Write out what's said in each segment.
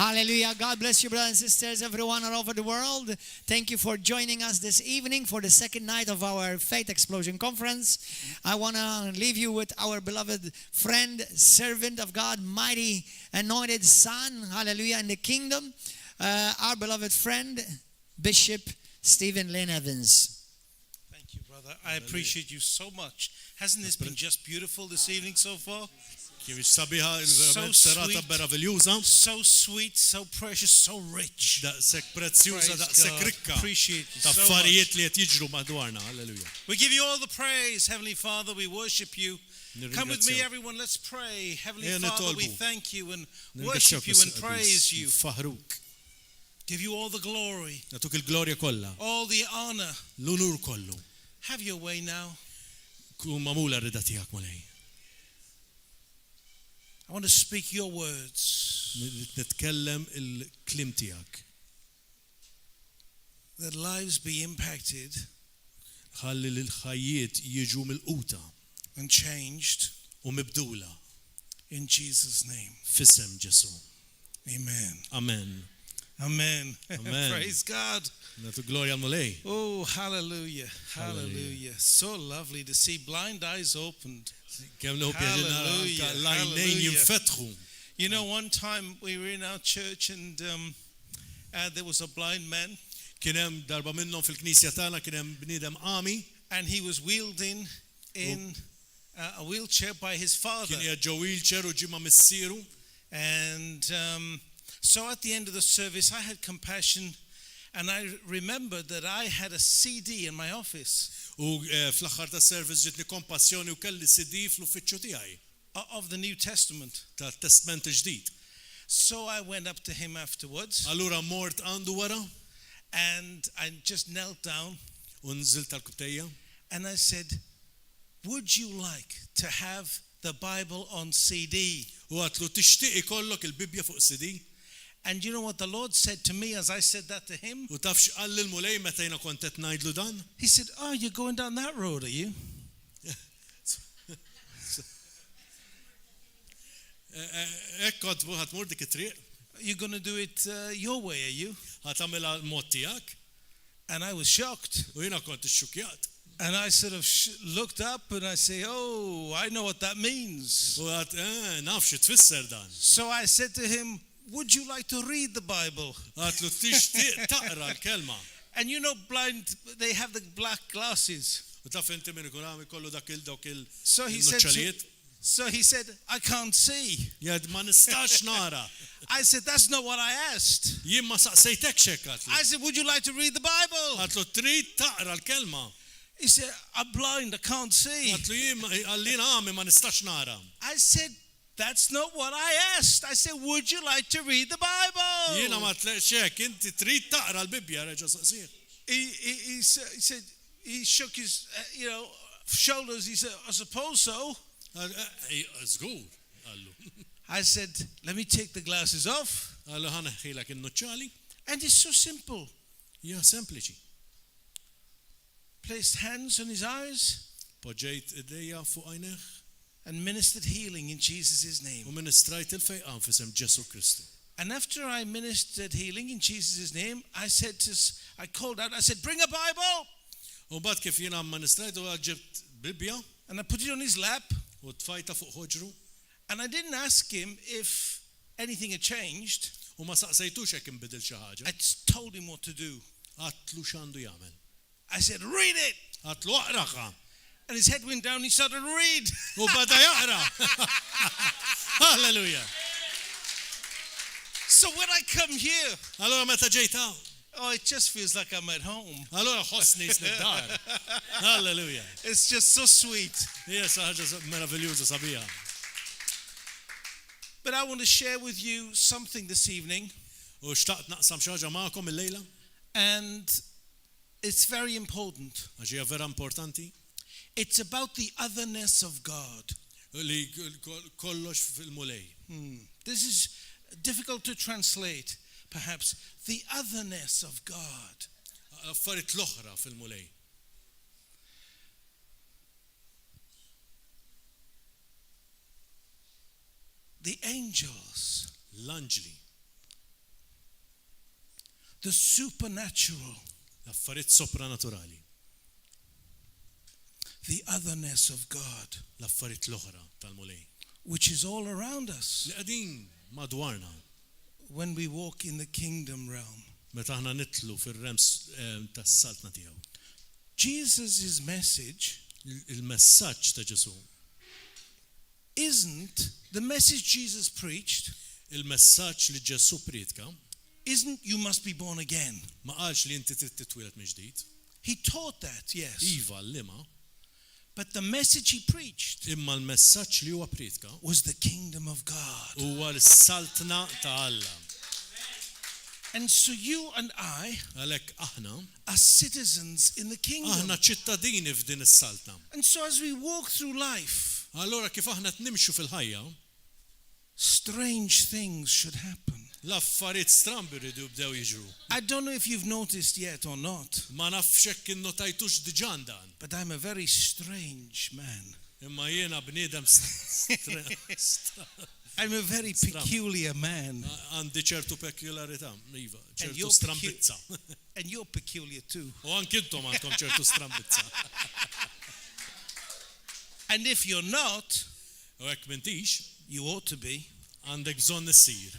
Hallelujah. God bless you, brothers and sisters, everyone all over the world. Thank you for joining us this evening for the second night of our Faith Explosion Conference. I want to leave you with our beloved friend, servant of God, mighty anointed son, hallelujah, in the kingdom. Our beloved friend, Bishop Stephen Lynn Evans. Thank you, brother. I appreciate you so much. Hasn't this been just beautiful this evening so far? So sweet, so precious, so rich. Appreciate you so much. We give you all the praise, Heavenly Father. We worship you. Come with me, everyone. Let's pray. Heavenly Father, we thank you and worship you and praise you. Give you all the glory, all the honor. Have your way now. I want to speak your words. That lives be impacted and changed in Jesus' name. Amen. Amen. Amen. Amen. Praise God. Oh, hallelujah. Hallelujah. So lovely to see blind eyes opened. Hallelujah. You know, one time we were in our church and there was a blind man. And he was wielding in a wheelchair by his father. And so at the end of the service, I had compassion, and I remembered that I had a CD in my office. Of the New Testament. So I went up to him afterwards. And I just knelt down. And I said, would you like to have the Bible on CD? And you know what the Lord said to me as I said that to him? He said, oh, you're going down that road, are you? You're going to do it your way, are you? And I was shocked. And I sort of looked up and I say, oh, I know what that means. So I said to him, would you like to read the Bible? And you know, blind, they have the black glasses. So he said, I can't see. I said, that's not what I asked. I said, would you like to read the Bible? He said, I'm blind, I can't see. I said, that's not what I asked. I said, would you like to read the Bible? He said, he shook his shoulders. He said, I suppose so. I said, let me take the glasses off. And it's so simple. Placed hands on his eyes and ministered healing in Jesus' name. And after I ministered healing in Jesus' name, I called out, I said, bring a Bible. And I put it on his lap. And I didn't ask him if anything had changed. I just told him what to do. I said, read it. And his head went down, he started to read. Hallelujah. So when I come here, oh, it just feels like I'm at home. Hallelujah. It's just so sweet. But I want to share with you something this evening. And it's very important. It's about the otherness of God. This is difficult to translate, perhaps. The otherness of God. The angels the supernatural, l-affarijiet sopranaturali, the otherness of God, l-affarijiet l-oħra tal-mulej, which is all around us li qegħdin madwarna when we walk in the kingdom realm. meta aħna nitlu fir-rems tas-saltna tiegħu. Jesus' message Il-messaġġ ta' Ġesu, isn't the message Jesus preached, il-messaġġ li Ġesu priedka, isn't you must be born again. ma qalx li inti trid titwieled minn ġdid. He taught that, yes. Iva l-lima, But the message he preached imma l-messaġġ li huwa priedka was the kingdom of God. huwa l-saltna ta' Alla. And so you and I Għalhekk aħna are citizens in the kingdom. aħna ċittadini f'din is-saltna. And so as we walk through life, Allora kif aħna nimxu fil-ħajja, strange things should happen. l-affarijiet strambi rridu jibdew jiġru. I don't know if you've noticed yet or not, Ma nafx hekk innotajtux diġà dan, but I'm a very strange man. imma jiena bniedem I'm a very peculiar man. għandi ċertu pekularità, iva, ċertu you're strambizza. And you're peculiar too. U anke intom għandkom ċertu strambizza. And if you're not, U hekk m'intix, you ought to be. għandek bżonn issir.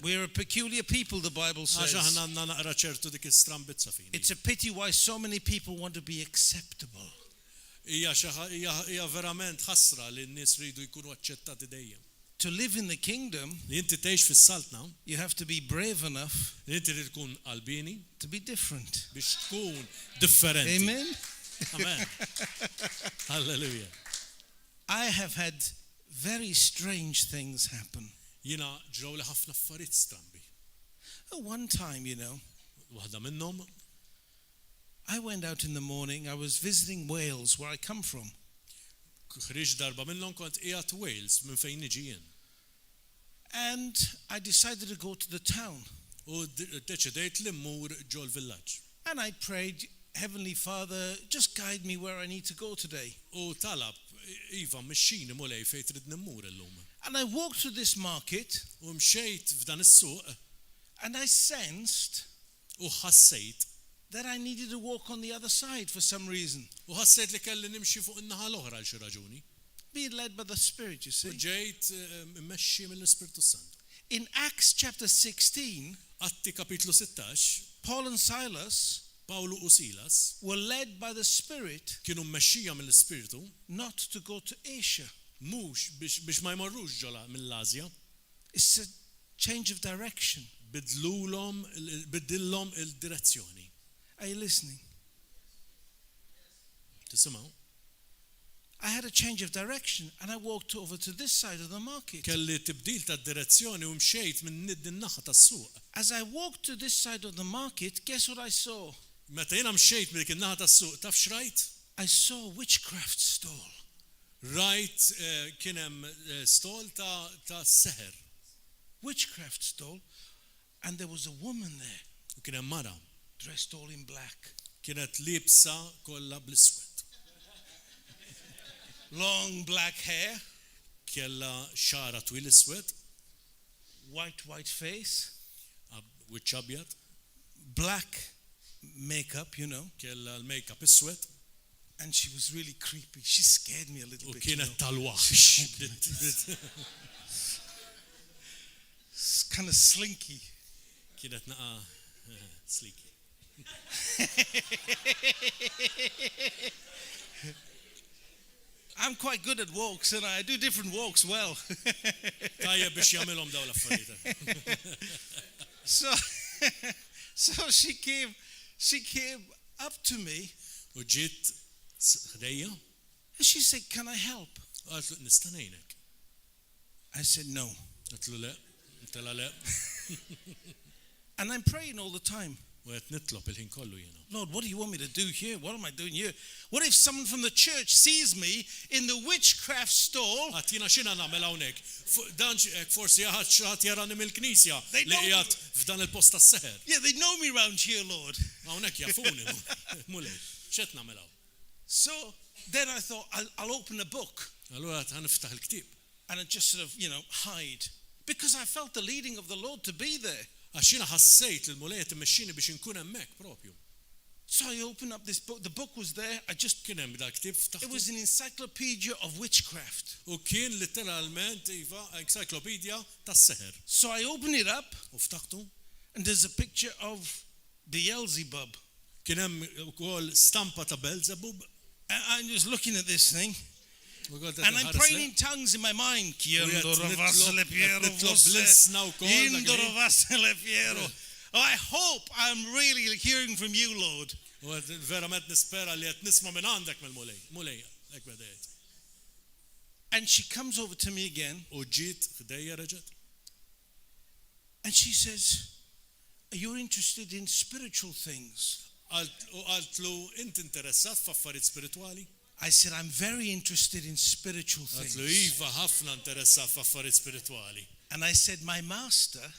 We're a peculiar people, the Bible Għax says. aħna għandna naqra ċertu dik is-strambizza fini. It's a pity why so many people want to be acceptable. Hija verament ħasra li n-nies ridu jkunu aċċettati dejjem. To live in the kingdom, Li inti tgħix fis-saltna, you have to be brave enough li inti trid tkun qalbini to be different. biex tkun differenti. Amen. Amen. Halleluja. I have had very strange things happen. Jiena ġraw li ħafna affarijiet strambi. One time, Waħda minnhom I went out in the morning. I was visiting Wales, where I come from. ħriġ darba minnhom kont qiegħed Wales minn fejn niġi jien. And I decided to go to the town. U deċidejt li mmur ġol villaġġ. And I prayed, Heavenly Father, just guide me where I need to go today. U talab, iva, mxini mulej fejn trid nimmur illum. And I walked through this market, U mxejt f'dan is-suq and I sensed u ħassejt that I needed to walk on the other side for some reason. u ħassejt li kelli nimxi fuq in-naħa l-oħra għal xi raġuni. Being led by the Spirit, you U see. ġejt immexxi mill-Ispirtu Sant. In Acts chapter 16, Atti kapitlu 16, Paul and Silas Pawlu u Silas were led by the Spirit kienu mmexxija mill-Ispirtu not to go to Asia. mhux biex ma jmorrux ġola mill-Asja, It's a change of direction. bidlilhom il-direzzjoni. Are you listening? Tisimgħu? I had a change of direction and I walked over to this side of the market. Kelli tibdil ta' direzzjoni u mxejt minn din-naħa tas-suq. As I walked to this side of the market, guess what I saw? Meta jiena mxejt minn dik in-naħa tas-suq, taf x'rajt? I saw a witchcraft stall. Rajt kien hemm stol ta' seħer. Witchcraft stall. And there was a woman there U kien hemm mara. dressed all in black. Kienet libsa kollha bl-iswed. Long black hair, Kella xara twil iswed, white face, wiċċ abjad, black makeup, kella l-makeup iswed, and she was really creepy. She scared me a little u bit. kienet tal-waħx. It's kind of slinky. Kienet naqa sliki. I'm quite good at walks, and I do different walks well. Tajjeb biex jagħmilhom dawn l-affarijiet. So she came up to me, U ġiet ħdejja, and she said, "Can I help?" għalt nista' ngħinek. I said, "No." Qatlu le, intela le, And I'm praying all the time. u qed nitlob il-ħin kollu jiena. Lord, what do you want me to do here? What am I doing here? What if someone from the church sees me in the witchcraft stall? Għat jiena x'inha nagħmel hawnhekk. Dan forsi ħadd jarani mill-Knisja li qiegħed f'dan il-post tas-seħer. Yeah, they know me around here, Lord. Hawnhekk jafuni, mulej, x'qed nagħmel hawn. So then I thought, I'll open a book Allura ħaniftaħ il-ktieb. and I just sort of, hide. Because I felt the leading of the Lord to be there. Għax jiena ħassejt li l-mulej timmexxini biex inkun hemmhekk propju. So I opened up this book. The book was there. Kien hemm dak ktib It ftaħtu. was an encyclopedia of witchcraft. U kien literalment iva encyclopedia tas-seħer. So I opened it up, U ftaħtu and there's a picture of Beelzebub. kien hemm ukoll stampa ta' Beelzebub. And I'm just looking at this thing, U kont qed and I'm inħares praying lejh. in tongues in my mind. Nitlob bl-insna wkoll dak Oh, I hope I'm really hearing from you, Lord. U verament nispera li qed nisma' minn għandek mill-mulej. Mulej, hekk bedejt. And she comes over to me again, U ġiet f'dejja reġgħet. and she says, "You're interested in spiritual things." U qaltlu inti interessat f'affarijiet spiritwali? I said, "I'm very interested in spiritual Qaltlu things." iva ħafna interessat f'affarijiet spiritwali. And I said, "My master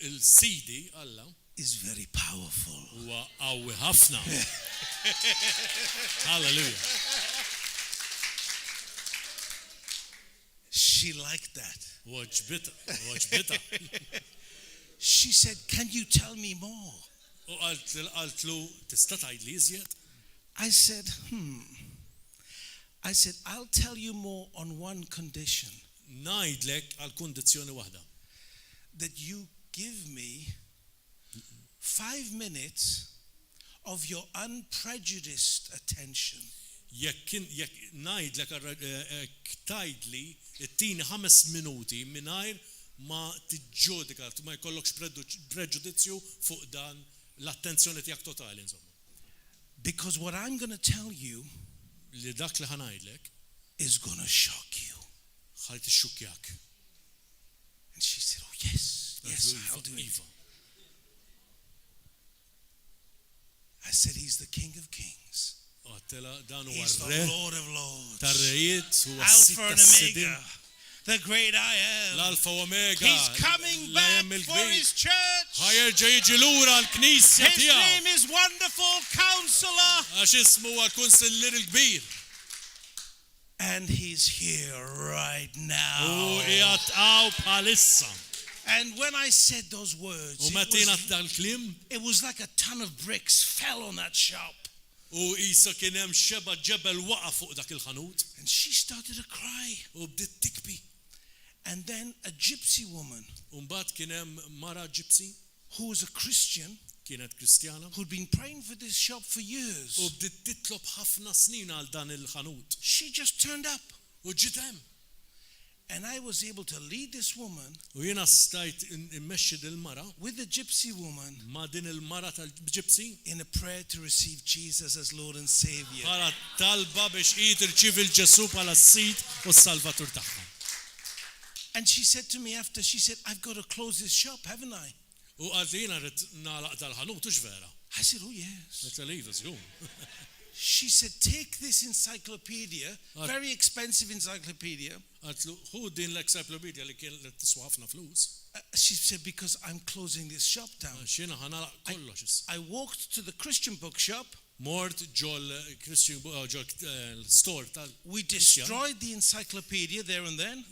Il-sidi Alla is very powerful." huwa qawwi ħafna. Hallelujah. She liked that. U ġbita. She said, "Can you tell me more?" U qaltlu tista' tgħidli iżjed? I said, I said, "I'll tell you more on one condition, Ngħidlek għal kundizzjoni waħda. that you give me 5 minutes of your unprejudiced attention." Jekk ngħidlek tgħidli ittini 5 minuti mingħajr ma tiġġudika, ma jkollokx preġudizzju fuq dan l-attenzjoni tiegħek totali insomma. Because what I'm going to tell you Li dak li ħanajdlek is going to shock you. ħalli tixxukkjak. And she said, "Oh, yes, yes, I'll do it." Iva. I said, "He's the King of Kings. Għattela dan huwa He's the r-re Lord of Lords. tar-rejiet huwa Alpha and s-sidin. Omega, the great I am. L-alfa u omega. He's coming back l-ejem for il-kbir. his church. Ħajerġa' jiġi lura l-Knisja His tiegħu. name is Wonderful Counselor. Għax ismu huwa l-Kunsillier il-kbir. And he's here right U now. qiegħed hawn bħalissa. And when I said those words, U meta ngħid dal-kliem it was like a ton of bricks fell on that shop. u qisha kien hemm xeba ġebel waqa' fuq dak il-ħanut And she started to cry. u bdiet tikbi. And then a gypsy woman U mbagħad kien hemm mara ġipsi who was a Christian kienet Kristjana who'd been praying for this shop for u years. bdiet titlob ħafna snin għal dan il-ħanut. She just turned up. U ġiet hemm. And I was able to lead this woman U jiena stajt immexxi dil-mara with the gypsy woman ma' din il-mara tal-ġipsi in a prayer to receive Jesus as Lord and Savior. bħala talba biex hi tirċievi l-Ġesu bħala s-Sid u s-Salvatur tagħha. And she said to me after, she said, "I've got to close this shop, haven't I?" U qalt li jiena rrid nagħlaq tal-ħanut u x'vera. I said, "Oh, yes." Qed li iva żgur. She said, "Take this encyclopedia, very expensive encyclopedia." Għatlu, hu din l-encyclopedia li kien li tiswa ħafna flus. She said, "Because I'm closing this shop down." Xina ħanalaq kollox. I walked to the Christian bookshop. Mort ġol Christian ġol store tal. We destroyed the encyclopedia there and then.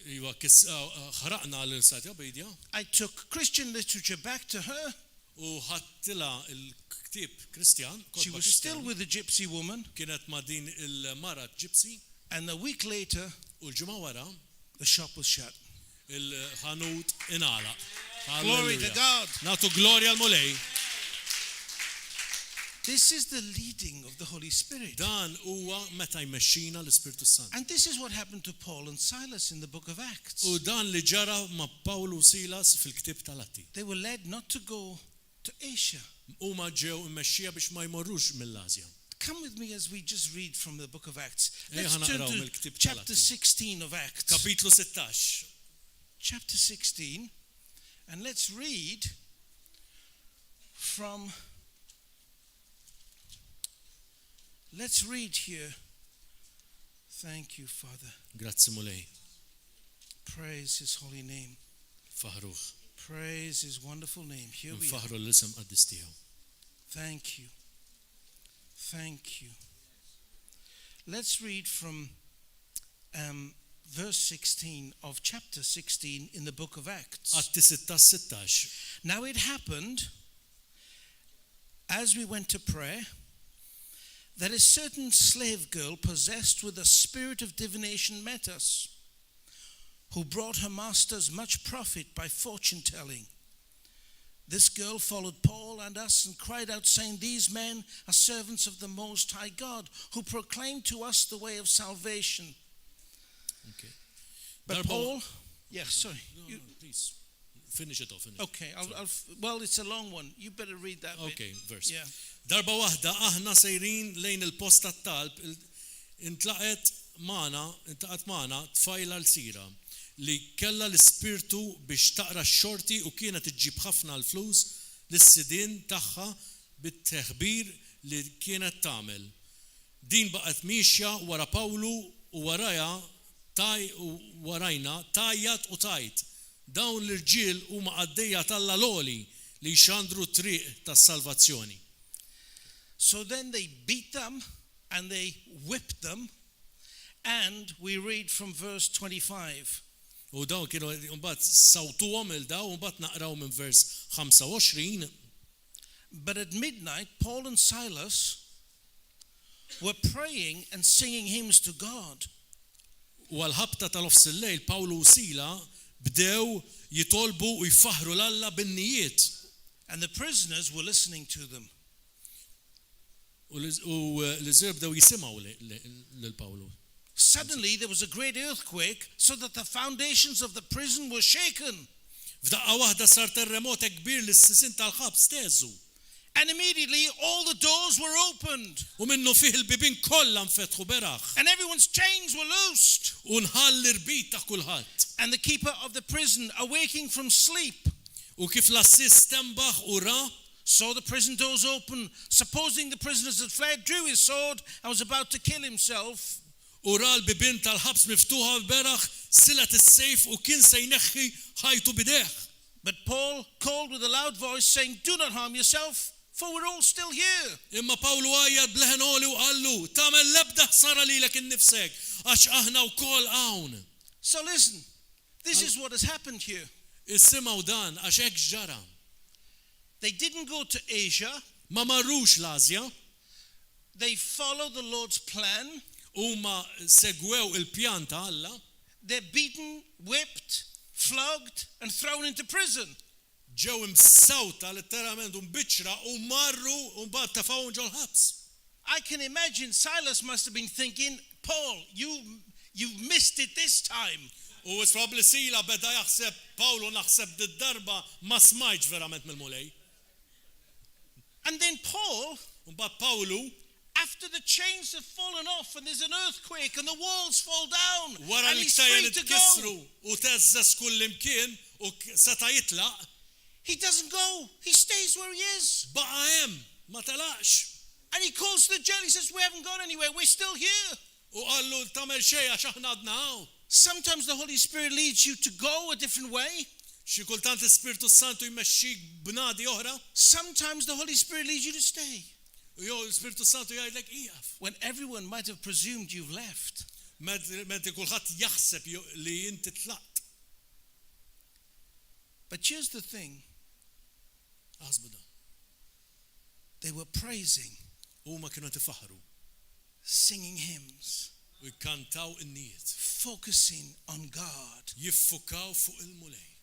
Iwa ħraqna l-encyclopedia I took Christian literature back to her. u ħattila il-ktib Kristjan. She was still with the gypsy woman. Kienet ma' din il-mara ġipsi And a week later, u l-ġimgħa wara the shop was shut. il-ħanut inala. Glory to God. Natu glorja l-mulej. This is the leading of the Holy Spirit. Dan huwa meta jmexxina l-Ispirtu Sant. And this is what happened to Paul and Silas in the book of Acts. U dan li ġara ma' Pawlu u Silas fil-ktib tal-Atti. They were led not to go to Asia. Huma ġew immexxija biex ma jmorrux mill-Asja. Come with me as we just read from the book of Acts. Ejja Let's turn ħanaqraw to mill-ktib chapter tal-Atti. 16 of Acts. Kapitlu 16. Chapter 16. And let's read from... Let's read here. Thank you, Father. Grazzi mulej. Praise his holy name. Faħruh. Praise his wonderful name. Here we are. Faħru l-isem qaddis tiegħu. Thank you. Thank you. Let's read from verse 16 of chapter 16 in the book of Acts. Atti 16. Now it happened, as we went to pray, that a certain slave girl possessed with a spirit of divination met us, who brought her masters much profit by fortune telling. This girl followed Paul and us and cried out, saying, "These men are servants of the Most High God, who proclaim to us the way of salvation." Okay. But Paul, sorry. No, please. Finish it off. Okay, well, it's a long one. You better read that bit. Okay, verse. Yeah. Darba waħda aħna sejrin lejn il-post tat-talb intlaqet magħna tfajla l-sira li kella l-ispirtu biex taqra x-xorti u kienet iġġib ħafna l-flus lis-sidien tagħha bit-teħbir li kienet tagħmel. Din baqgħet mixja wara Pawlu u warajna tajjat u tajt. Dawn l-irġiel huma għaddejja tal-loli li jxandru triq tas-salvazzjoni. So then they beat them and they whipped them, and we read from verse 25. U dawn kienu mbagħad sawtuhom il daw u mbagħad naqraw minn vers 25. But at midnight Paul and Silas were praying and singing hymns to God. U għal-ħabta tal-ofs il-lejl Pawlu u Sila bdew jitolbu u jfaħru l-Alla bin-nijiet. And the prisoners were listening to them. U l-iżir bdew jisimgħu lil Pawlu. Suddenly there was a great earthquake, so that the foundations of the prison were shaken. F'daqqa waħda sar terremot kbir li s-sisin tal-ħabs teżu. And immediately all the doors were opened. U minnu fih il-bibin kollha nfetħu beraħ. And everyone's chains were loosed. U nħall l-irbit ta' kulħadd. And the keeper of the prison, awaking from sleep, U kif l-assist tembaħ u ra, saw the prison doors open, supposing the prisoners had fled, drew his sword and was about to kill himself. u ra l-bibin tal-ħabs miftuħa l-beraħ, silat is-sejf u kien se jneħħi ħajtu bideħ. But Paul called with a loud voice, saying, "Do not harm yourself, for we're all still here." Imma Pawlu għajjad bleħen oli u qallu, tagħmel l-ebda ħsara lilek innifsek, għax aħna wkoll hawn. So listen, this is what has happened here. Issimgħu dan għax hekk ġara. They didn't go to Asia. Ma marrux l-Asja, They followed the Lord's plan. huma segwew il-pjan ta' Alla, They're beaten, whipped, flogged, and thrown into prison. ġew imsawta letteralment u mbiċċra u marru u mbagħad tafgħu ġol ħabs. I can imagine Silas must have been thinking, "Paul, you've missed it this time." U probably Sila beda jaħseb Pawlu naħseb d-darba ma smajġ verament mill-mulej. And then Paul, U mbagħad Pawlu after the chains have fallen off and there's an earthquake and the walls fall down wara and li he's ktajja free to nitkissru go, u teżżes kull imkien u seta' jitlaq, he doesn't go. He stays where he is. baqa' hemm, ma telaqx. And he calls to the jail. He says, "We haven't gone anywhere. We're still here." U qallu tagħmel xejn għax aħna għadna hawn. Sometimes the Holy Spirit leads you to go a different way. Xi kultant l-Ispirtu Santu jmexxik b'nadi oħra, Sometimes the Holy Spirit leads you to stay. u jew l-Ispirtu Santu jgħidlek qiegħed. When everyone might have presumed you've left. Meta kulħadd jaħseb li inti tlaqt. But here's the thing. Ħasbu dan. They were praising, Huma kienu tifaħru singing hymns, u jkantaw in-nijiet, focusing on God. jiffukaw fuq il-mulej.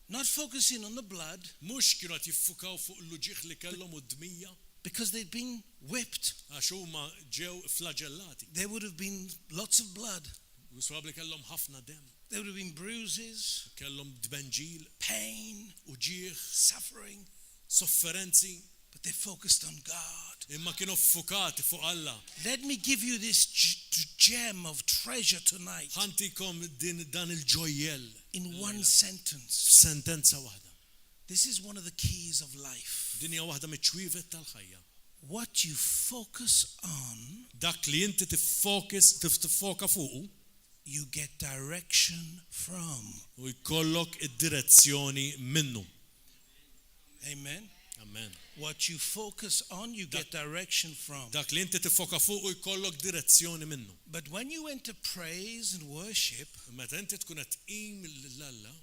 Not focusing on the blood, Mhux kienu qed jiffukaw fuq il-luġieħ li kellhom u d-dmija because they'd been whipped. għax huma ġew flagellati. There would have been lots of blood. U probabbli kellhom ħafna dem, There would have been bruises, kellhom dbenġil pain, u ġieħ, suffering. sofferenzi, But they focused on God. imma kienu ffukati fuq Alla. Let me give you this gem of treasure tonight Ħantikom dan il-ġojjel in one sentence. f'sentenza waħda. This is one of the keys of life. Din hija waħda miċ-ċwievet tal-ħajja. What you focus on, Dak li inti tiffoka fuqu you get direction from. u jkollok id-direzzjoni minnu. Amen. Amen. Amen. What you focus on, you get direction from. Dak li inti tifoka fuq u jkollok direzzjoni minnu. But when you enter praise and worship, Meta inti tkun qed tqim lill-Alla,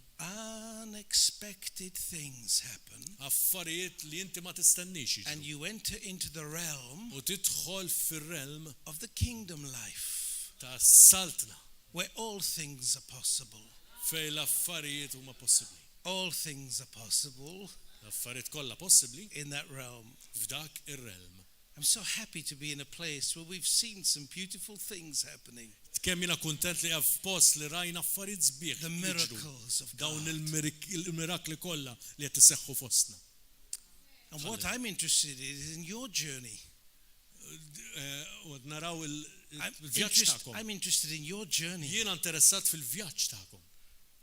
unexpected things happen. affarijiet li inti ma tistennix And jiġu. you enter into the realm U tidħol fir-realm of the kingdom life, ta' saltna where all things are possible. fejn l-affarijiet huma possibbli. All things are possible L-affarijiet kollha possibbli in that realm. f'dak ir-realm. I'm so happy to be in a place where we've seen some beautiful things happening. Kemm jiena kuntent li għaf post li rajna affarijiet sbieħ The jiġru. miracles of Dawn God. il-mirakli kollha li qed iseħħu fostna. And what I'm interested in is in your journey. U naraw il-vjaġġ tagħkom. I'm interested in your journey. Jiena interessat fil-vjaġġ tagħkom.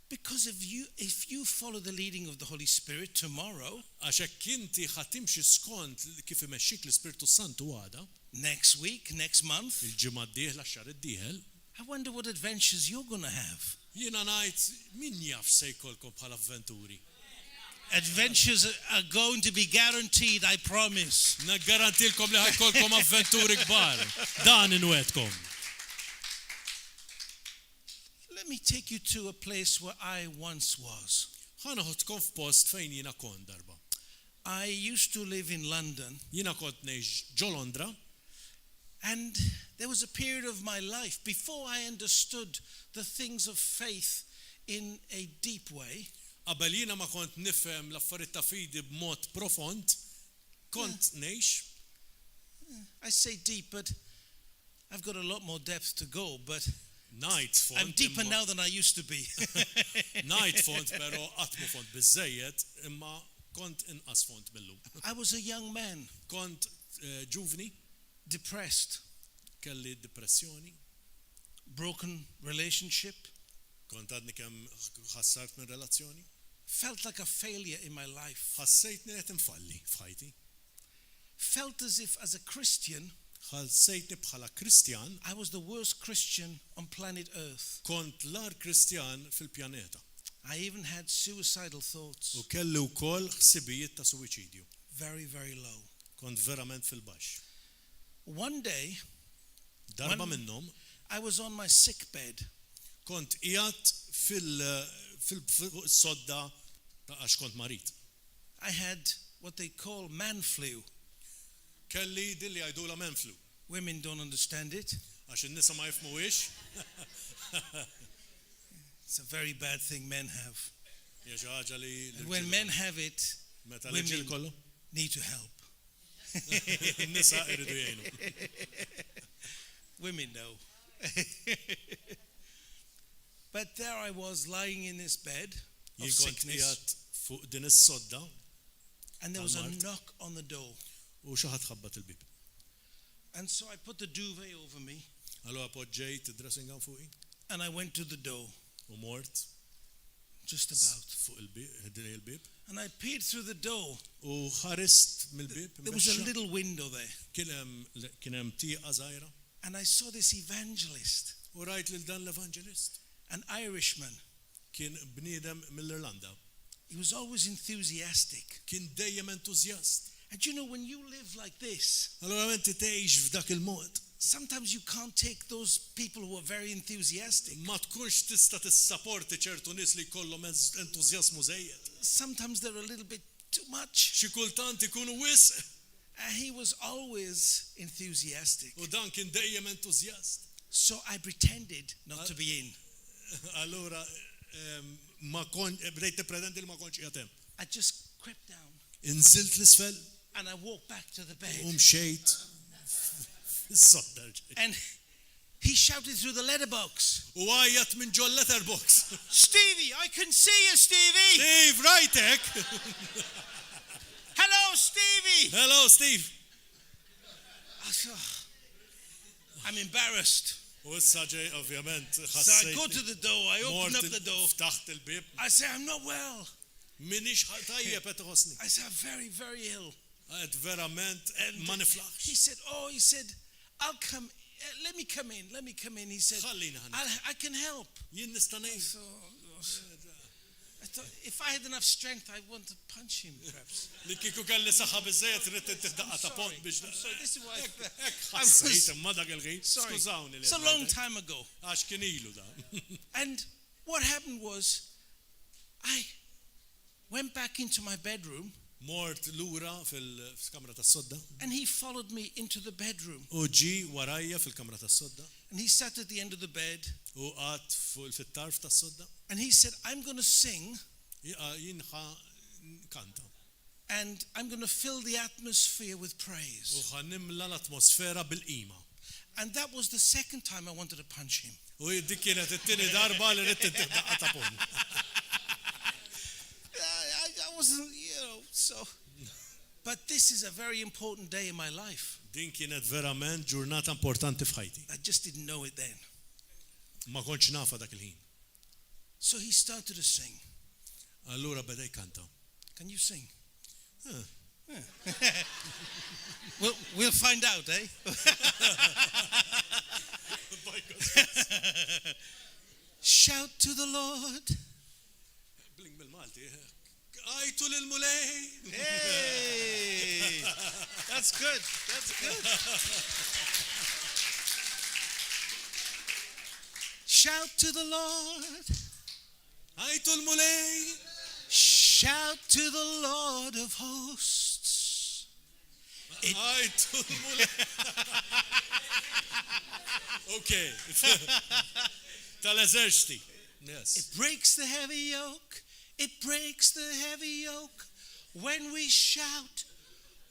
Because if you follow the leading of the Holy Spirit tomorrow, Għax hekk inti ħatimxi skont kif imexxik l-Ispirtu Santu għada, next week, next month, il-ġimgħa d-dieħla x-xahar id-dieħel, I wonder what adventures you're going to have. jiena ngħid min jaf se jkollkom bħala avventuri. Adventures are going to be guaranteed, I promise. Naggarantilkom li ħajkolkom avventuri kbar. Dan inwedkom. Let me take you to a place where I once was. Ħanaħodkom f'post fejn jiena kont darba. I used to live in London, Jiena kont ngħix ġo Londra, and there was a period of my life before I understood the things of faith in a deep way. qabel jiena ma kont nifhem l-affarijiet ta' fidi b'mod profond, kont ngħix I say deep, but I've got a lot more depth to go, but ngħid font. I'm deeper imma- now than I used to be. Ngħid font però qatt mu font biżżejjed, imma kont inqas font millu. I was a young man, Kont ġuvni, depressed, kelli depressjoni, broken relationship, kont għadni kemm ħassart minn relazzjoni, felt like a failure in my life, ħassejtni qed infalli f'ħajti. felt as if as a Christian, Ħassejtni bħala Kristjan, I was the worst Christian on planet Earth. kont l-ar Kristjan fil-pjaneta. I even had suicidal thoughts, U kelli wkoll ħsibijiet ta' suwiċidju. very, very low. Kont verament fil-baxx. One day, Darba One- minnhom I was on my sick bed, kont qiegħed fil-sodda ta' għax kont marit. I had what they call man flu. Kelli dilli għajdula menflu. Women don't understand it. Għax in-nisa ma jifmuwix, It's a very bad thing men have. hija xi ħaġa li And when men have it, meta women- l-irġiel kollu, need to help. in-nisa jridu jgħinu. Women know. But there I was lying in this bed of Jien kont sickness, qiegħed fuq din is-sodda and there was a Tal-Mart. knock on the door. u xi ħadd ħabbat il-bib. And so I put the duvet over me, Allura poġġejt id-dressing gown fuqi and I went to the door, u mort just about. fuq il-bib And I peered through the door. u ħarist mill-bib. There was a immexxa. little window there. Kien hemm tieqa żgħira And I saw this evangelist, u rajt lil dan l-evanġelist. an Irishman. Kien bniedem mill-Irlanda. He was always enthusiastic. Kien dejjem entużjast. And you know, when you live like this, Allura inti tgħix f'dak il-mod, sometimes you can't take those people who are very enthusiastic. ma tkunx tista' tissapporti ċertu nies li jkollhom entużjażmu żejjed. Sometimes they're a little bit too much. Xi kultant ikunu wisq And he was always enthusiastic. u dan kien dejjem entużjast. So I pretended not to be in. Allura ma kon bdejt tippretendi li ma kontx qiegħed hemm. I just crept down Inżilt l-isfel and I walked back to the u bed. mxejt fis-sodda. And he shouted through the letterbox, U għajjat minn ġol letterbox. Stevie, I can see you, Stevie. Steve, rajtek! Hello, Stevie. Hello, Steve. I thought, I'm embarrassed. U issa ġej ovvjament So I go to the door, I open up the door. Ftaħt il-bib. I say, I'm not well. Minix tajjeb qed iħossni. I say, I'm very, very ill. Qed verament ma He niflaħx. said, I'll come. Let me come in. Let me come in. He said, Ħallina ħanna. I can help. Jien nista' ngħid. So, I thought, if I had enough strength, I want to punch him, perhaps. Li kieku kelli saħħa biżejjed rid tiddaqqa ta' pont biex So this is why ħassejt imma dak il-ħin. sorry. Skużawni li. It's a long time ago. Għax kien ilu da. And what happened was, I went back into my bedroom, Mort lura fil-kamra tas-sodda and he followed me into the bedroom. u ġi warajja fil-kamra tas-sodda And he sat at the end of the bed, u qatt fuq fit-tarf tas-sodda. and he said, I'm going to sing, Jinħa kanta. and I'm going to fill the atmosphere with U praise. ħanimla l-atmosfera bil-qima. And that was the second time I wanted to punch him. U dik kienet it-tieni darba li rid tiddaqqa ta' pont. I wasn't, so. But this is a very important day in my life. Din kienet verament ġurnata importanti f'ħajti. I just didn't know it then. Ma kontx nafa dak il-ħin. So he started to sing. Allura beda jkanta. Can you sing? We'll find out, eh? Shout to the Lord. Bling bil-Malti. Għajtu lil-mulej. Hey! That's good. That's good. Shout to the Lord. Għajtu l-mulej. Shout to the Lord of hosts. Għajtu l-mulej. Okay. Tal-eżerċti. Yes. It breaks the heavy yoke. It breaks the heavy yoke. When we shout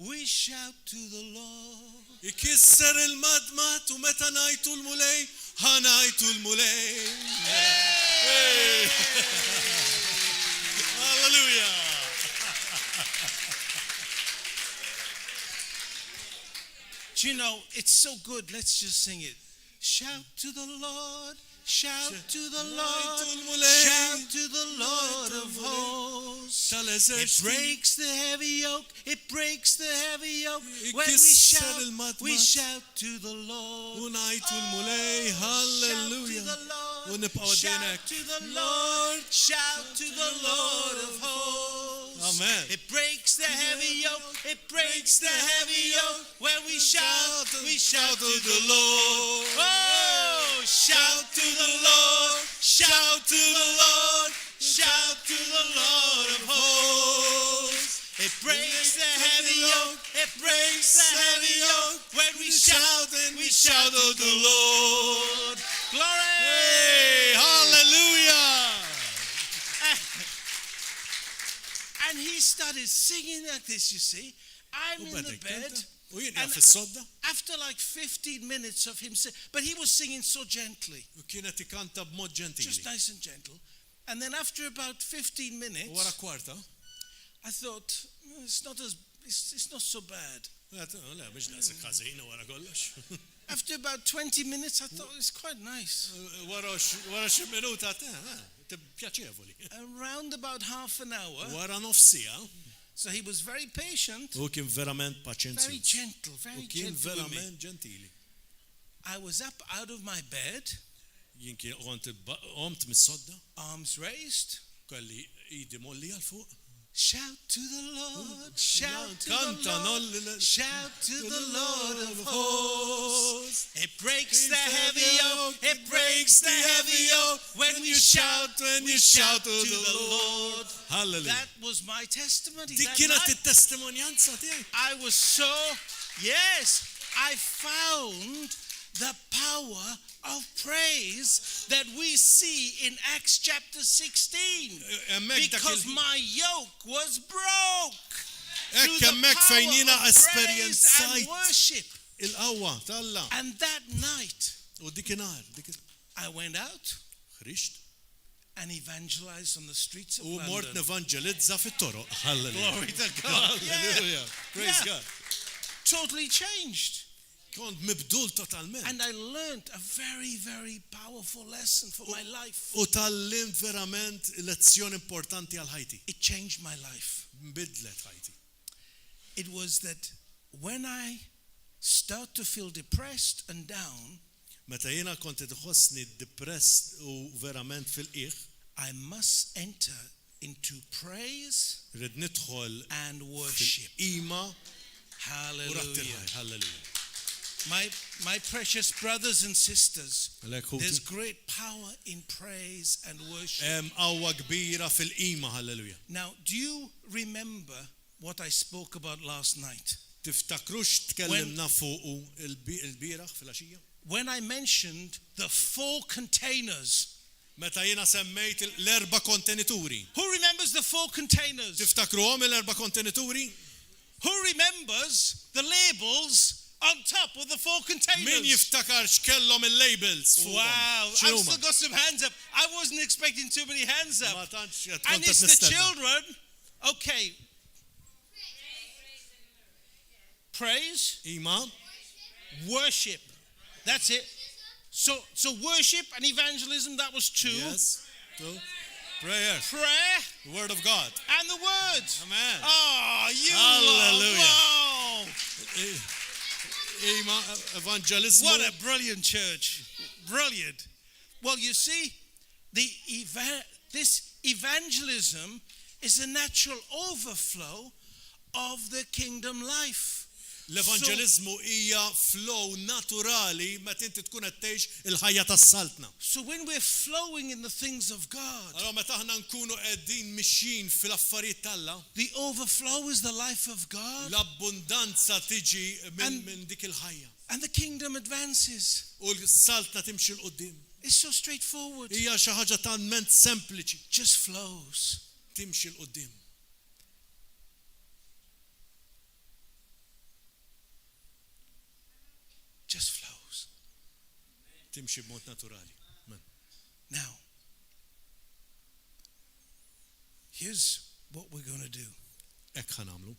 to the Lord. Ikisser il-madmat u meta ngħidu l-mulej, ħanajtu l-mulej. Hey! Hallelujah. Do you know, it's so good. Let's just sing it. Shout to the Lord. Shout to the Lord. Shout to the Lord of hosts. It breaks the heavy yoke. It breaks the heavy yoke. When we shout to the Lord. Unajtu l-mulej. Hallelujah. Shout to the Lord. Shout to the Lord of hosts. Amen. It breaks the heavy yoke. It breaks the heavy yoke. When we shout to the Lord. Oh, shout to the Lord. Shout to the Lord. Shout to the Lord of hosts. It breaks the heavy yoke. It breaks the heavy yoke. When we shout to the Lord. Glory. Hey, hallelujah. And he started singing like this, you see. I'm in the bed. And fis-sodda. After like 15 minutes of him singing, but he was singing so gently. U kienet ikanta b'mod ġentili. Just nice and gentle. And then after about 15 minutes, Wara kwarta. I thought, it's not so bad. Le, mhux daqshekk ħażin wara kollox. After about 20 minutes, I thought it's quite nice. Wara xi minuta pjaċevoli. Around about half an hour. Wara nofsija. So he was very patient. U kien verament paċenzjuż. Very gentle, very kien gentle with me. verament ġentili. I was up out of my bed. Jien kien qomt mis-sodda. Arms raised. Kelli idi molli għal fuq. Shout to the Lord, shout to the Lord, shout to the Lord of hosts. It breaks the heavy yoke, it breaks the heavy yoke when we shout to the Lord. Hallelujah. That was my testimony. Dik kienet it-testimonjanza tiegħi. I was so, yes, I found the power of praise that we see in Acts chapter 16. Because my yoke was broke. Through the power of praise and worship. Il-qawwa tal-Alla. And that night, U dikinhar, I went out ħriġt and evangelized on the streets of u mort London. nevanġelizza fit-toroq. Hallelujah. Glory to God. Hallelujah. Praise God. Totally changed. Kont mibdul totalment. And I learned a very, very powerful lesson for my life. U tallimt verament lezzjoni importanti għal ħajti. It changed my life. Bidlet ħajti. It was that when I start to feel depressed and down, Meta jiena kont iħossni depressed u verament fil-qiegħ, I must enter into praise Rid nidħol and worship. fil-qima Hallelujah. Hallelujah. My precious brothers and sisters, Għalhekk there's ħuti. great power in praise and worship. Hemm qawwa kbira fil-qima Hallelujah. Now, do you remember what I spoke about last night? Tiftakrux tkellimna fuqu il-bieraħ fil-għaxija? When I mentioned the 4 containers. Meta jiena semmejt l-4 kontenituri. Who remembers the 4 containers? Tiftakruhom il-4 kontenituri? Who remembers the labels on top of the 4 containers? Min jiftakar x'kellhom il-labels fuqhom? Wow, I've X'huma? still got some hands up. I wasn't expecting too many hands Ma up. tantx qed And kont it's qed the nistenna. children. Okay. Praise, Ima, worship. That's it. So worship and evangelism, that was 2. yes, 2, prayer, Prayer the word of God. and the words. Amen. Oh, you Hallelujah. Wow. Ima, evangelism. What a brilliant church. Brilliant. Well, you see, this evangelism is a natural overflow of the kingdom life. L-evangelizmu hija flow naturali meta inti tkun qed tgħix il-ħajja tas-saltna. So when we're flowing in the things of God, Allora meta aħna nkunu qegħdin mixjin fil-affarijiet tal-Alla, the overflow is the life of God, l-abbundanza tiġi minn dik il-ħajja. and the kingdom advances. U l-saltna timxi l-qudiem. It's so straightforward. Hija xi ħaġa talment sempliċi Just flows. timxi l-qudiem. Just flows. Timxi b'mod naturali. Now, here's what we're going to do. Hekk ħanamlu.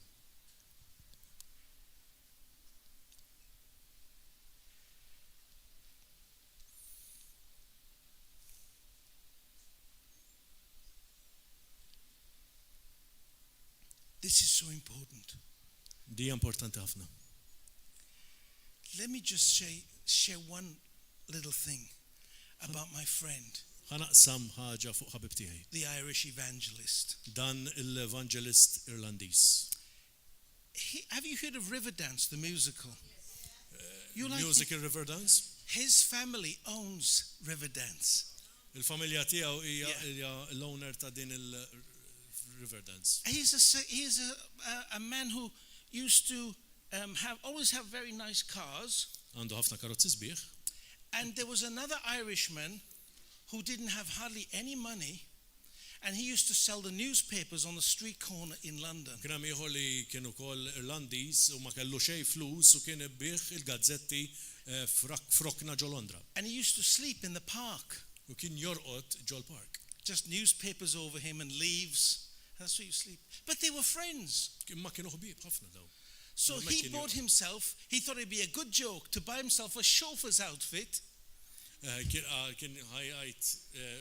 This is so important. Di importanti ħafna. Let me just share one little thing about my friend, Ħanaqsam ħaġa fuq ħabib tiegħi. the Irish evangelist. Dan l-evangelist Irlandiż. Have you heard of Riverdance, the musical? You like Musical River Dance? His family owns Riverdance. Il-familja tiegħu hija Yeah. l-owner ta' din il-River Dance. He's a man who used to always have very nice cars. Għandu ħafna karozzi sbieħ. And there was another Irishman who didn't have hardly any money, and he used to sell the newspapers on the street corner in London. Kien hemm ieħor li kien ukoll Irlandiż u ma kellu xejn flus u kien ibbieħ il-gazzetti frokna ġo Londra. And he used to sleep in the park. U kien jorqod ġo l-park. Just newspapers over him and leaves. That's where you sleep. But they were friends. Ma kienu ħbieb ħafna daw. So he bought himself, he thought it'd be a good joke to buy himself a chauffeur's outfit. Kien ħajjajt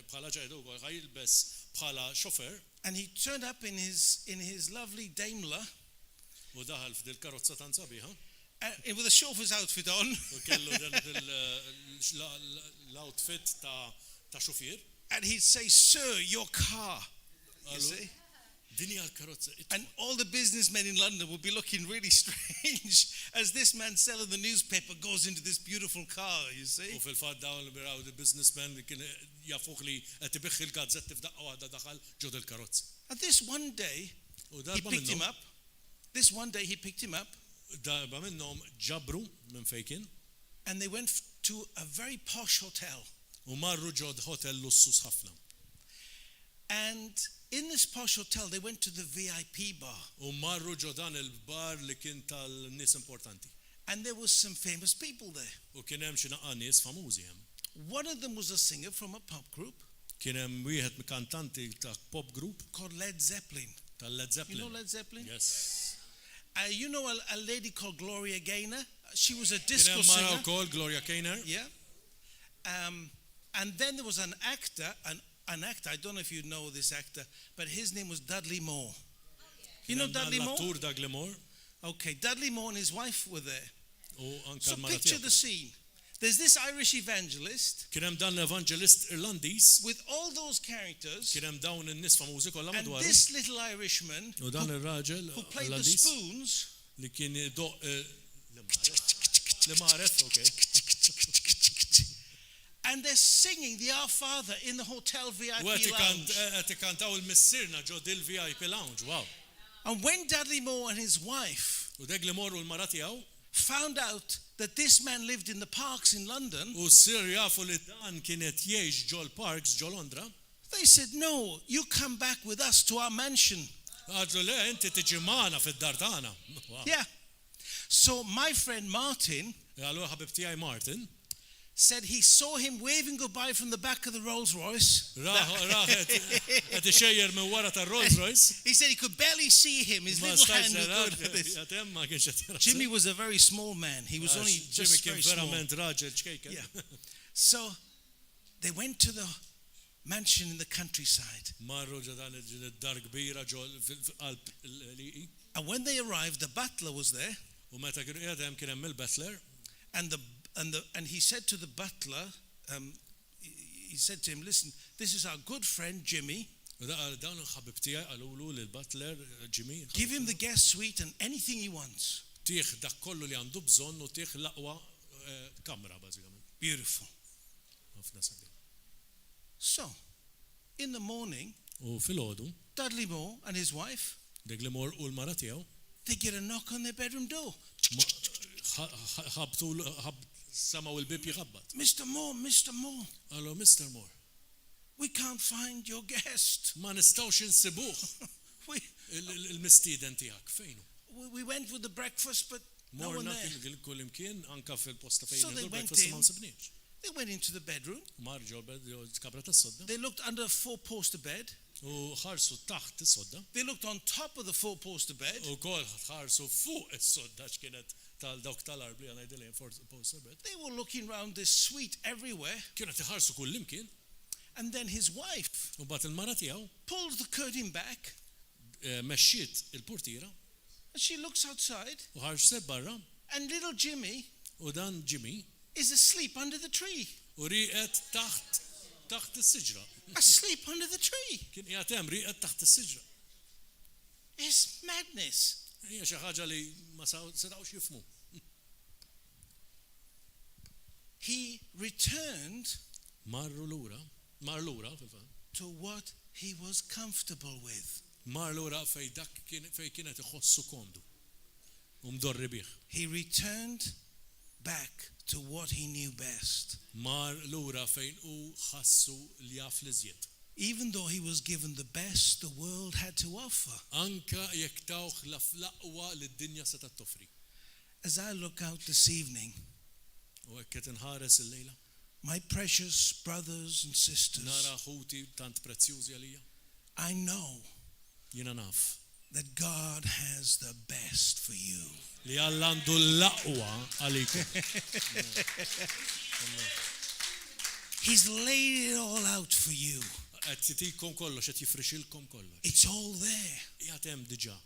bħala ġajdu wkoll ħajilbes bħala xofer And he turned up in his lovely Daimler u daħal f'dil karozza tan sabiħa with a chauffeur's outfit on. u kellu l-outfit ta' xufier. And he'd say, "Sir, your car." You see? Dinja l-karozza. And all the businessmen in London would be looking really strange as this man selling the newspaper goes into this beautiful car, you see? U fil-fatt dawn li biraw il-businessman li kien jafuq li qed ibiħ il-gazzetti f'daqqa waħda daħal ġod il-karozza. And this one day, he picked him up. This one day he picked him up. Darba minnhom ġabru minn fejn kien and they went to a very posh hotel. u marru ġod hotel lussus ħafna. And in this posh hotel, they went to the VIP bar. U marru ġo dan il-bar li kien tal-nies importanti. And there was some famous people there. U kien hemm xi naqqa nies famużi hemm. One of them was a singer from a pop group Kien hemm wieħed kantanti ta' pop group called Led Zeppelin. tal-Led Zeppelin. You know Led Zeppelin? Yes. You know a lady called Gloria Gaynor? She was a Kien disco hemm mara singer. wkoll Gloria Gaynor. Yeah. And then there was an actor, an actor, I don't know if you know this actor, but his name was Dudley Moore. You know Dudley Moore? L-attur Dudley Moore. Okay, Dudley Moore and his wife were there. U anke So l-mara picture tiegħu. the scene. there's this Irish evangelist Kien hemm dan l-evangelist Irlandiż, with all those characters, kien hemm dawn in-nies famużi kollha and madwaru. this little Irishman U dan ir-raġel who played the Irlandiż spoons. li kien doq li maref, okay. And they're singing the Our Father in the hotel VIP U lounge. qed ikantaw il-missierna ġo dil-VIP lounge, wow. And when Dudley Moore and his wife U dek li morru l-mara tiegħu found out that this man lived in the parks in London, u sir jafu li dan kienet jgħix ġo l-parks ġo Londra, they said, no, you come back with us to our mansion. għadlu le inti tiġi magħna fid-dar tagħna. Wow. Yeah. So my friend Martin Allura ħabib tiegħi Martin said he saw him waving goodbye from the back of the Rolls Royce. qed ixejjer minn wara tar-Rolls Royce. He said he could barely see him. His little hand was good for this. ma kienx qed jara. Jimmy was a very small man. He was only Jimmy just kien very small. verament raġel ċkejken. Yeah. So they went to the mansion in the countryside. Marru ġo dan id-dar kbira ġo fil-qalb liqi. And when they arrived, the butler was there. U meta kienu qiegħed hemm kien hemm il-butler. And he said to the butler, he said to him, listen, this is our good friend Jimmy. U dawn il-ħabib tiegħi qalulu lill-butler Jimmy. Give him the guest suite and anything he wants. Tieħ dak kollu li għandu bżonn u tieħ l-aqwa kamra bażikament. Beautiful. Ħafna sabiħ. So, in the morning, U filgħodu Dudley Moore and his wife, dik li mor u l-mara tiegħu they get a knock on their bedroom door. samaw il-bib jħabbat. Mr. Moore, Allo, Mr. Moore, we can't find your guest. ma nistawx insibuh il-mistieden tiegħek fejnu. We went with the breakfast, but no one Morna there. kull imkien anka fil-posta So fejn they went il-breakfast in. ma nsibniex. They went into the bedroom. Marġu kabra tas-sodda They looked under a four-poster bed. u ħarsu taħt is-sodda They looked on top of the four-poster bed. u kol ħarsu fuq is-sodda x'kienet tal-dawk tal-arbli għana jdilejn poster bed. They were looking around this suite everywhere. Kienet iħarsu kull imkien And then his wife u bat il-mara tiegħu pulled the curtain back mexxiet il-portira and she looks outside. u ħarset barra And little Jimmy u dan Jimmy is asleep under the tree. u riqet taħt is-siġra. Asleep under the tree. Kien qiegħed hemm riqet taħt is-siġra. It's madness. Hija xi ħaġa li ma setgħux jifhmu. He returned Mar lura fil-fatt. to what he was comfortable with. Mar lura fejn kienet iħossu komdu. U mdorri bih. He returned back to what he knew best. Mar lura fejn u ħassu li jaf li żjed. Even though he was given the best the world had to offer. Anka jekk tawh l-aqwa li d-dinja seta' toffri. As I look out this evening, U hekk qed inħares il-lejla. my precious brothers and sisters, Nara ħuti tant prezzjużi għalija. I know Jiena naf that God has the best for you. li Alla għandu l-aqwa għalikom. He's laid it all out for you. Qed titikom kollox, qed jifrixilkom kollox. It's all there. Qiegħed hemm diġà.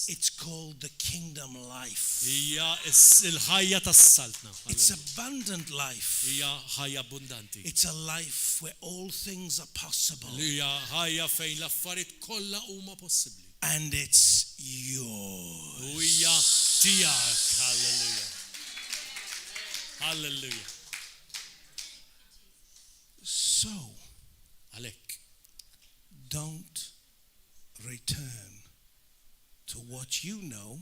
It's called the kingdom life. Hija il-ħajja tas-saltna. It's abundant life. Hija ħajja abbundanti. It's a life where all things are possible. Hija ħajja fejn l-affarijiet kollha huma possibbli. And it's yours. U hija tiegħek. Halleluja. Halleluja. So, Għalhekk don't return to what you know.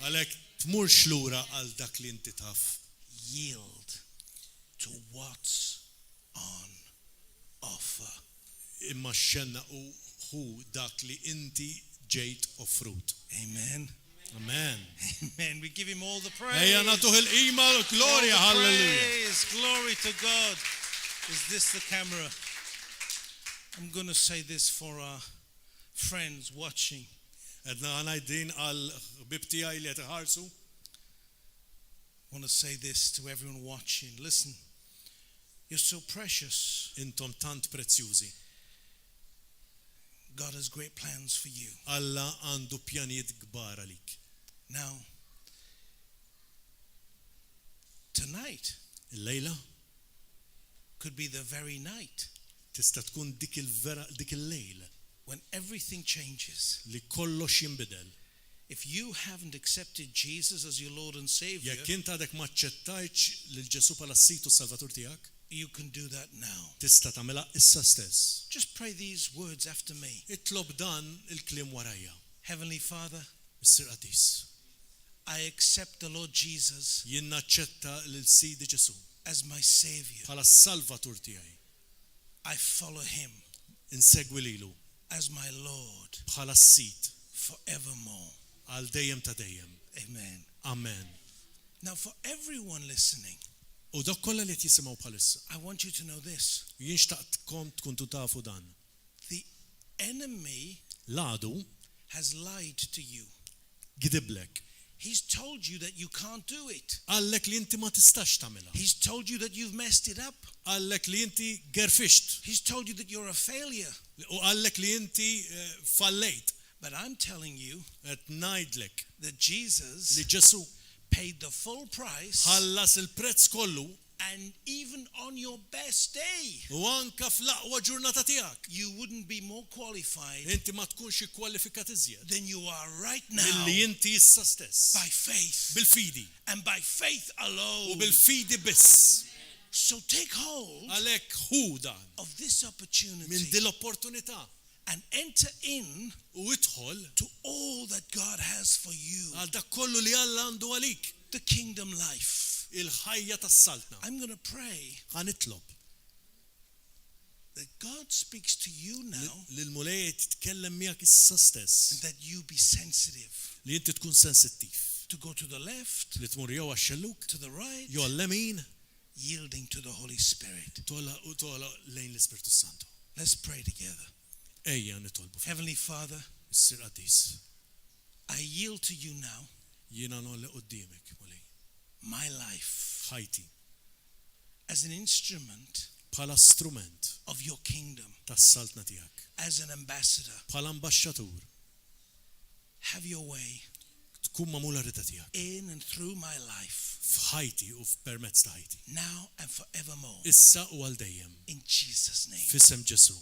Għalhekk tmurx lura għal dak li inti taf. Yield to what's on offer. Imma xenna u hu dak li inti ġejt offrut. Amen. Amen. Amen. We give him all the praise. Ejja nagħtuh il-qima l-glorja. All the Halleluja. praise. Glory to God. Is this the camera? I'm going to say this for our friends watching. Edna għanajdin għal bib tiegħi li qed iħarsu. I want to say this to everyone watching. Listen, you're so precious. Intom tant prezzjużi. God has great plans for you. Alla għandu pjanijiet kbar għalik. Now, tonight, Il-lejla could be the very night tista' tkun dik il-lejl when everything changes. li kollox jinbidel. If you haven't accepted Jesus as your Lord and Savior, Jekk int għadek ma ċċettajtx lil Ġesu bħala s-Sit u Salvatur tiegħek, you can do that now. tista' tagħmilha issa stess. Just pray these words after me. Itlob dan il-kliem warajja. Heavenly Father, Mr. Qadis, I accept the Lord Jesus jien naċċetta lil Sidi Ġesu as my Savior. bħala s-Salvatur tiegħi. I follow Him Insegwi lilu as my Lord bħala s-Sit forevermore. għal dejjem ta' dejjem. Amen. Amen. Now for everyone listening, U dak kollha li qed jisimgħu bħalissa. I want you to know this. Jien xtaqtkom tkunu tafu dan. The enemy L-għadu has lied to you. gidiblek. He's told you that you can't do it. Għallek li inti ma tistax tagħmilha. He's told you that you've messed it up. Għallek li inti gerfixt. He's told you that you're a failure. U għallek li inti fallejt. But I'm telling you Qed ngħidlek that Jesus li Ġesu paid the full price, ħallas il-prezz kollu and even on your best day, u anka fl-aqwa ġurnata tiegħek. you wouldn't be more qualified Inti ma tkunx ikkwalifikat iżjed. than you are right now Milli inti issa stess. by faith, Bil-fidi. and by faith U alone. bil-fidi biss. So take hold Għalhekk hu dan of this minn opportunity din l-opportunità and enter in u idħol to all that God has for you, għal dak kollu li Alla għandu għalik. the kingdom life. Il-ħajja tas-saltna. I'm going to pray Ħanitlob that God speaks to you now li l-mulej titkellem miegħek issa stess and that you be sensitive li inti tkun sensittiv to go to the left, li tmur jew għax-xelluk to the right, jew għall-lemin yielding to the Holy Spirit. tola lejn l-Ispirtu Santu. Let's pray together. Ejja nitolbu. Heavenly Father, Issir Qadis, I yield to you now jiena nolli quddiemek mulej. my life Ħajti as an instrument bħala strument of your kingdom, tas-saltna tiegħek. as an ambassador. Bħala ambaxxatur Have your way tkun magħmula rida tiegħek in and through my life, f'ħajti u f'permezz ta' ħajti. now and forevermore. Issa u għal dejjem. In Jesus' name. F'isem Ġesu.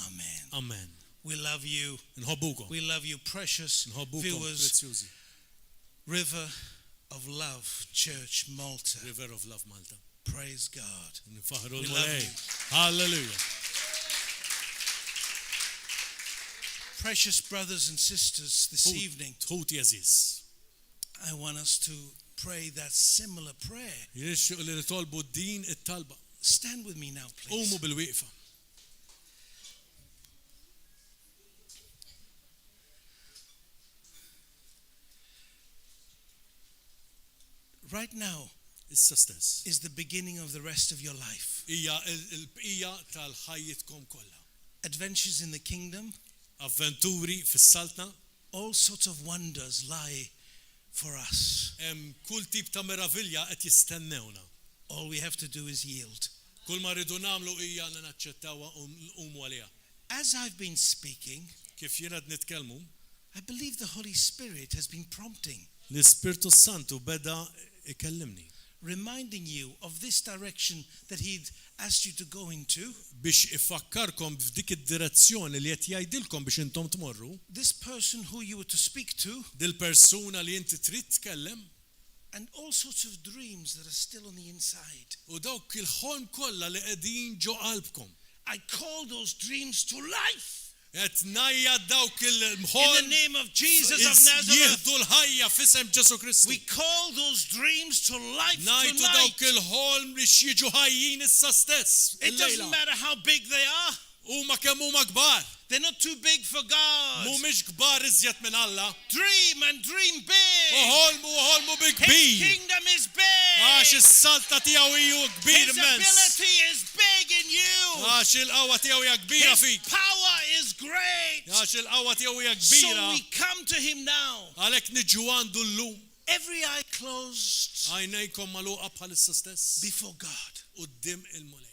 Amen. Amen. We love you. Nħobbukom. We love you, precious Nħobbukom viewers. prezzjużi. River of Love Church, Malta. River of Love Malta. Praise God. Nfaħru We love l-mulej. you. Hallelujah. Precious brothers and sisters, this evening, Tħut jeżis. I want us to pray that similar prayer. Jirixxu li nitolbu din it-talba. Stand with me now, please. Qumu bil-wieqfa. Right now Issa stess. is the beginning of the rest of your life. Hija l-bqija tal-ħajjitkom kollha. Adventures in the kingdom, Avventuri fis-saltna, all sorts of wonders lie for us. hemm kull tip ta' meravilja qed jistennewna. All we have to do is yield. Kull ma rridu nagħmlu hija naċċettawha u nqumu għaliha. As I've been speaking, Kif jiena qed nitkellmu, I believe the Holy Spirit has been prompting, l-Ispirtu Santu beda ikellimni reminding you of this direction that He'd asked you to go into. biex ifakkarkom f'dik id-direzzjoni li qed jgħidilkom biex intom tmorru, This person who you were to speak to, dil-persuna li inti trid tkellem and all sorts of dreams that are still on the inside. u dawk il-ħolm kollha li qegħdin ġo qalbkom. I call those dreams to life Qed ngħajja dawk in the il-ħolm name of Jesus of Nazareth. jieħdu l-ħajja f'isem Ġesu Kristu. We call those dreams to life Ngħidu tonight. dawk il-ħolm li x'jiġu ħajjin issa stess. It doesn't illejla. matter how big they are. Huma kemm huma kbar. They're not too big for God. Mhumiex kbar iżjed minn Alla. Dream and dream big. Uħolmu bi His kbir. kingdom is big. Għax is-salta tiegħu hiju kbir His immens. ability is big in you. Għax il-qawwa tiegħu hija kbira His fik. power is great. Għax il-qawwa tiegħu hija So kbira. we come to Him now. Għalhekk niġu għandu llum. Every eye closed Għajnejkom magħluqa bħalissa stess. before God. Quddiem il-mulej.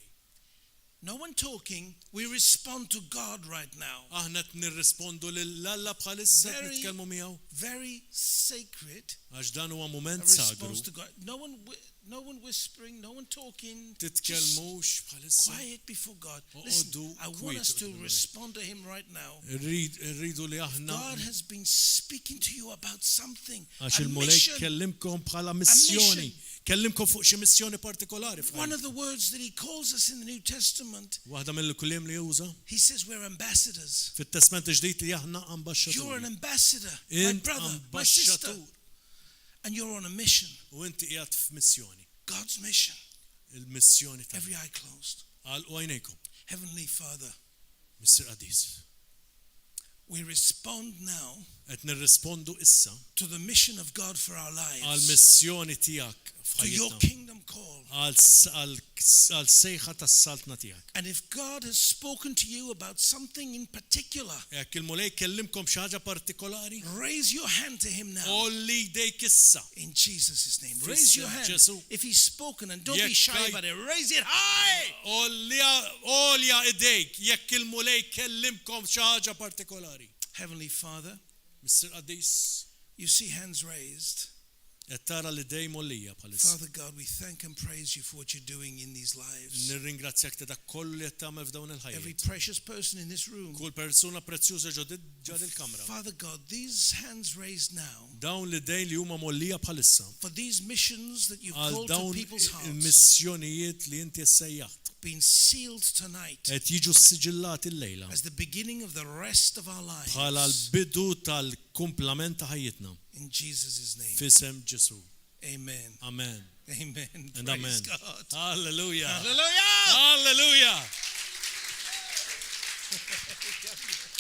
No one talking. We respond to God right now. Aħna qed nirrispondu lil-Alla bħalissa qed nitkellmu miegħu. Very sacred. Għax dan huwa A mument sagru. response to God. No one. No one whispering, no one talking. Titkellmux bħalissa. Quiet before God. Listen, I want us to respond to him right now. Rridu li aħna. God has been speaking to you about something. Għax il-Mulej kellimkom bħala missjoni. Kellimkom fuq xi missjoni partikolari. One of the words that he calls us in the New Testament. Waħda mill-kliem li juża. He says we're ambassadors. Fit-Testament ġdid li aħna ambasċaturi. You're an ambassador, my brother, my sister. And you're on a mission. U inti qiegħed f'missjoni. God's mission. Il-missjoni ta' every eye closed. Għal għajnejkom. Heavenly Father. Mr. Qadis. We respond now qed nirrispondu issa to the mission of God for our lives. Għal missjoni tiegħek to your kingdom call. Għal sejħa tas-saltna tiegħek. And if God has spoken to you about something in particular, jekk il-Mulej kellimkom xi ħaġa partikolari, raise your hand to him now. Olli jdejk issa. In Jesus' name. Raise your hand. If he's spoken, and don't be shy about it, raise it high. Olja idejk jekk il-Mulej kellimkom xi ħaġa partikolari. Heavenly Father, Mr. Qadis, you see hands raised. Tara li dej mollija bħalissa. Father God, we thank and praise you for what you're doing in these lives. Nirringrazzjak ta' dak kollu li qed tagħmel f'dawn il-ħajja. Every precious person in this room. Kull persuna prezzjuża ġod il-kamra. Father God, these hands raised now. Dawn li dej li huma mollija bħalissa. For these missions that you've called to people's hearts. Il-missjonijiet li inti ssejjaħt. Being sealed tonight. Qed jiġu siġillati l-lejla. As the beginning of the rest of our lives. Bħala l-bidu tal-kumplament ta' ħajjitna. In Jesus' name. Fisem Ġesu. Amen. Amen. Amen. And Praise amen. God. Hallelujah. Hallelujah. Hallelujah.